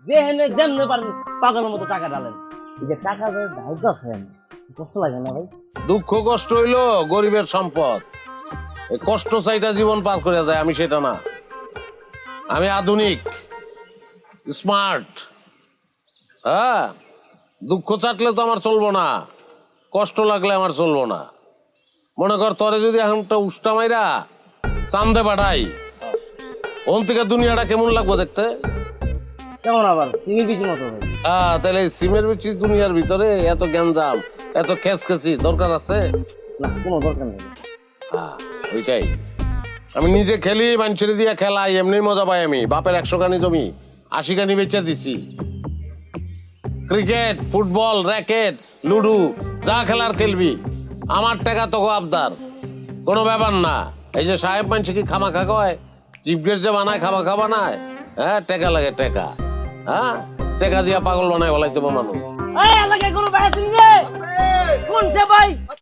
যেহেনে যেমনে পারেন পাগলের মতো টাকা ডালেন। এই যে টাকা যে ঢালতেছেন, কষ্ট লাগে না ভাই? দুঃখ কষ্ট হইলো গরিবের সম্পদ। এই কষ্ট চাইটা জীবন পার করে দেয়, আমি সেটা না। আমি আধুনিক, স্মার্ট। হ্যাঁ, দুঃখ চাটলে তো আমার চলবো না, কষ্ট লাগলে আমার চলবো না। মনে কর তোরে যদি এখন একটা উষ্টা মাইরা চান্দে পাঠাই, ওন থেকে দুনিয়াটা কেমন লাগবো দেখতে? কেমন আবার সিমি বিচি মতো ভাই? তাহলে এই সিমের বিচি দুনিয়ার ভিতরে এত গ্যাঞ্জাম, এত খেসখেসি দরকার আছে? না, কোনো দরকার নেই। ওইটাই। আমি নিজে খেলি, মানুষের দিয়ে খেলাই, এমনি মজা পাই আমি। বাপের 100 খানি জমি 80 খানি বেচে দিছি। ক্রিকেট, ফুটবল, র্যাকেট, লুডু যা খেলার খেলবি, আমার টাকা তো আবদার, কোনো ব্যাপার না। এই যে সাহেব মানুষ কি খামাখা কয়, চিফ গেস্ট যে বানায় খামাখা বানায়, হ্যাঁ টাকা লাগে টাকা। হ্যাঁ, টাকা দিয়া পাগল বানায় বলাই দেবো মানুষ। এই এলাকায় কোনো ভাই আছেন রে? কোন সে ভাই?